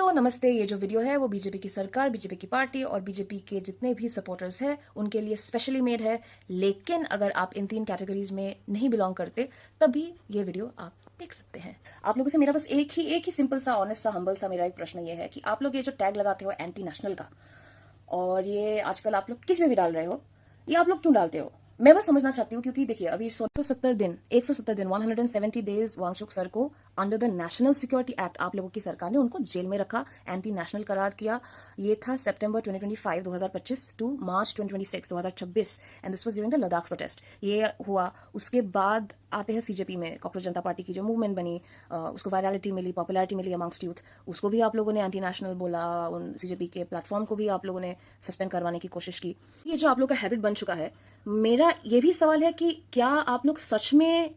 Hello नमस्ते। ये जो वीडियो है वो बीजेपी की सरकार, बीजेपी की पार्टी और बीजेपी के जितने भी सपोर्टर्स हैं उनके लिए स्पेशली मेड है। लेकिन अगर आप इन 3 कैटेगरीज में नहीं बिलोंग करते तभी ये वीडियो आप देख सकते हैं। आप लोगों से मेरा बस एक ही सिंपल सा, ऑनेस्ट सा, हम्बल सा मेरा एक प्रश्न ये है कि आप लोग ये जो टैग लगाते हो एंटी नेशनल का, और ये आजकल आप लोग किस में भी डाल रहे हो, ये आप लोग क्यों डालते हो? मैं बस समझना चाहती हूँ, क्योंकि देखिए अभी 170 दिन 170 डेज वांगचुक सर को under the national security act आप लोगों की सरकार ने उनको जेल में रखा, एंटी नेशनल करार किया। ये था सितंबर 2025 to March 2026 and this was during the Ladakh protest. ये हुआ, उसके बाद आते हैं सीजेपी में, कॉकरोच जनता पार्टी की जो मूवमेंट बनी, उसको वायरलिटी मिली, पॉपुलैरिटी मिली अमंगस्ट यूथ, उसको भी आप लोगों ने एंटी नेशनल बोला, उन सीजेपी के प्लेटफॉर्म को भी आप लोगों ने सस्पेंड करवाने की कोशिश की। ये जो आप लोग का हैबिट बन चुका है, मेरा ये भी सवाल है कि क्या आप लोग सच में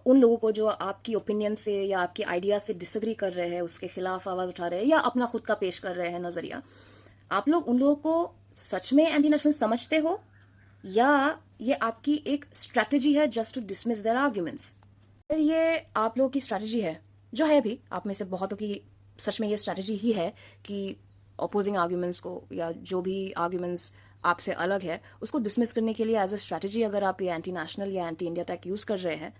उन लोगों को जो आपकी ओपिनियन से या आपकी आइडिया से डिसएग्री कर रहे हैं, उसके खिलाफ आवाज उठा रहे हैं या अपना खुद का पेश कर रहे हैं नजरिया, आप लोग उन लोगों को सच में एंटी नेशनल समझते हो या ये आपकी एक स्ट्रैटेजी है just to dismiss their arguments? अगर ये आप लोगों की स्ट्रैटेजी है, जो है भी आप में से बहुतों की सच में ये स्ट्रैटेजी ही है कि अपोजिंग आर्ग्यूमेंट्स को या जो भी आर्ग्यूमेंट्स आपसे अलग है उसको डिसमिस करने के लिए एज अ स्ट्रैटेजी अगर आप ये एंटी नेशनल या एंटी इंडिया टैग यूज कर रहे हैं,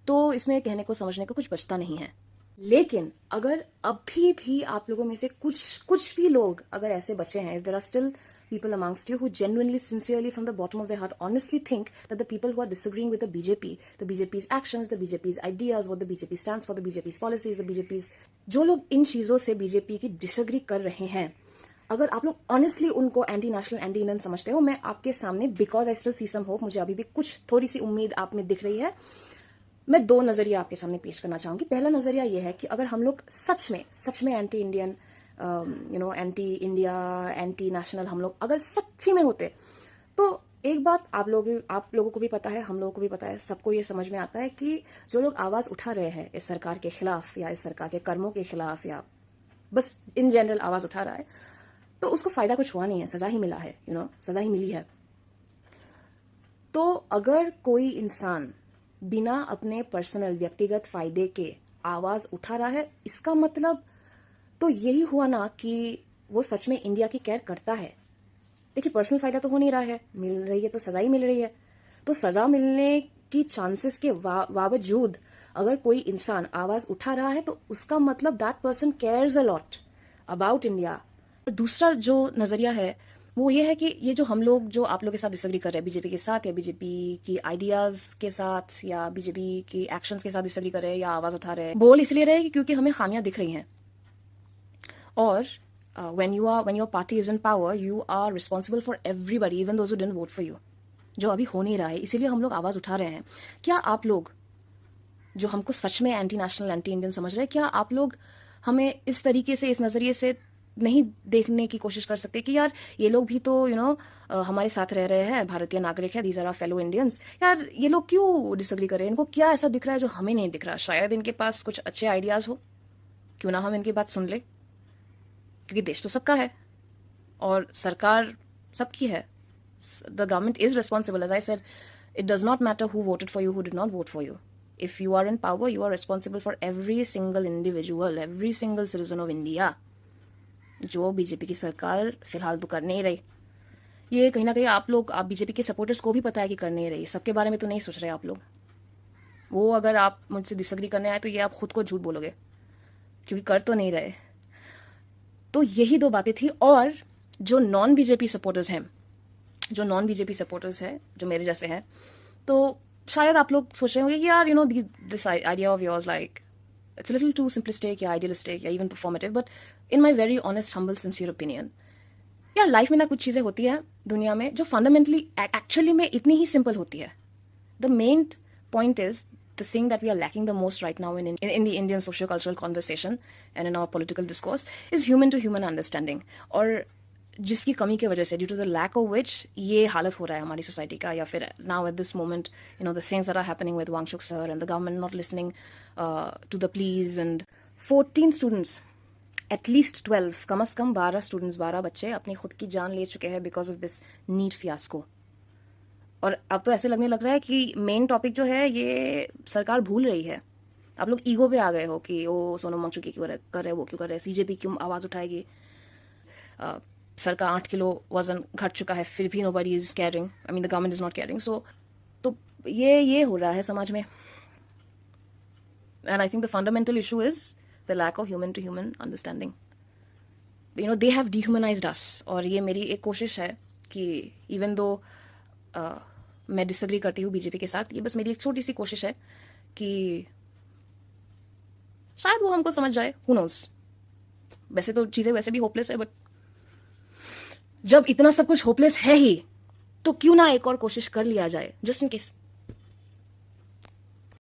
तो इसमें कहने को समझने को कुछ बचता नहीं है। लेकिन अगर अभी भी आप लोगों में से कुछ भी लोग अगर ऐसे बचे हैं, if there are still people amongst you who genuinely, sincerely, from the bottom of their heart, honestly think that the people who are disagreeing with the BJP's actions, the BJP's ideas, what the BJP stands for, the BJP's policies, the BJP's, जो लोग इन चीजों से BJP की disagree कर रहे हैं, अगर आप लोग ऑनेस्टली उनको एंटी नेशनल, एंटी इंडियन समझते हो, मैं आपके सामने, because I still see some hope, मुझे अभी भी कुछ थोड़ी सी उम्मीद आप में दिख रही है, मैं 2 नजरिया आपके सामने पेश करना चाहूंगी। पहला नजरिया यह है कि अगर हम लोग सच में anti Indian, anti India, anti national हम लोग अगर सच्ची में होते, तो एक बात आप लोगों को भी पता है, हम लोगों को भी पता है, सबको ये समझ में आता है कि जो लोग आवाज उठा रहे हैं इस सरकार के खिलाफ या इस सरकार के कर्मों के खिलाफ या बस इन जनरल आवाज उठा रहा है, तो उसको फायदा कुछ हुआ नहीं है, सजा ही मिला है, सजा ही मिली है। तो अगर कोई इंसान बिना अपने पर्सनल व्यक्तिगत फायदे के आवाज उठा रहा है, इसका मतलब तो यही हुआ ना कि वो सच में इंडिया की केयर करता है। देखिए पर्सनल फायदा तो हो नहीं रहा है, मिल रही है तो सजा ही मिल रही है। तो सजा मिलने की चांसेस के बावजूद अगर कोई इंसान आवाज उठा रहा है तो उसका मतलब that person cares a lot about India. दूसरा जो नजरिया है वो ये है कि ये जो हम लोग, जो आप लोग के साथ डिसएग्री कर रहे हैं बीजेपी के साथ या बीजेपी की आइडियाज के साथ या बीजेपी की एक्शंस के साथ डिसएग्री कर रहे हैं या आवाज उठा रहे हैं, बोल इसलिए रहे क्योंकि हमें खामियां दिख रही हैं। और when your party is in power, you are responsible for everybody, even those who didn't vote for you, जो अभी हो नहीं रहा है, इसीलिए हम लोग आवाज उठा रहे हैं। क्या आप लोग जो हमको सच में एंटी नेशनल, एंटी इंडियन समझ रहे हैं, क्या आप लोग हमें इस तरीके से, इस नजरिए से नहीं देखने की कोशिश कर सकते कि यार ये लोग भी तो हमारे साथ रह रहे हैं, भारतीय नागरिक है, these are our fellow Indians, यार ये लोग क्यों डिसएग्री कर रहे हैं, इनको क्या ऐसा दिख रहा है जो हमें नहीं दिख रहा? शायद इनके पास कुछ अच्छे आइडियाज हो, क्यों ना हम इनकी बात सुन ले, क्योंकि देश तो सबका है और सरकार सबकी है। The government is responsible, as I said, it does not matter who voted for you, who did not vote for you. If you are in power, you are responsible for every single individual, every single citizen of India, जो BJP की सरकार फिलहाल तो कर नहीं रही। ये कहीं ना कहीं आप बीजेपी के सपोर्टर्स को भी पता है कि कर नहीं रही, सबके बारे में तो नहीं सोच रहे आप लोग। वो अगर आप मुझसे डिसएग्री करने आए तो ये आप खुद को झूठ बोलोगे, क्योंकि कर तो नहीं रहे। तो यही 2 बातें थी। और जो नॉन बीजेपी सपोर्टर्स हैं, जो मेरे जैसे हैं, तो शायद आप लोग सोच रहे होंगे कि यार this idea of yours, like it's a little too simplistic या idealistic या even performative, but in my very honest, humble, sincere opinion, यार लाइफ में ना कुछ चीजें होती है दुनिया में जो फंडामेंटली एक्चुअली में इतनी ही सिंपल होती है। The main point is the thing that we are lacking the most right now in the Indian socio-cultural conversation and in our political discourse is human to human understanding, और जिसकी कमी की वजह से, due to the lack of which ये हालत हो रहा है हमारी सोसाइटी का, या फिर now at this moment the things that are happening with Wangchuk sir and the government not listening to the pleas, and 14 students, at least 12, कम से कम 12 स्टूडेंट्स, 12 बच्चे अपनी खुद की जान ले चुके हैं because of this NEET fiasco. और अब तो ऐसे लगने लग रहा है कि मेन टॉपिक जो है ये सरकार भूल रही है। आप लोग ईगो पे आ गए हो कि ओ सोनम वांगचुक क्यों कर रहे, वो क्यों कर रहे, सीजेपी क्यों आवाज उठाएगी, सर का 8 किलो वजन घट चुका है फिर भी nobody is caring, I mean the government is not caring. So तो ये हो रहा है समाज में. And I think the fundamental issue is the lack of human to human understanding. You know they have dehumanised us. और ये मेरी एक कोशिश है कि इवन दो मैं डिसएग्री करती हूँ बीजेपी के साथ, ये बस मेरी एक छोटी सी कोशिश है कि शायद वो हमको समझ जाए. Who knows. वैसे तो चीजें वैसे भी होपलेस है, बट जब इतना सब कुछ होपलेस है ही तो क्यों ना एक और कोशिश कर लिया जाए, जस्ट इन केस.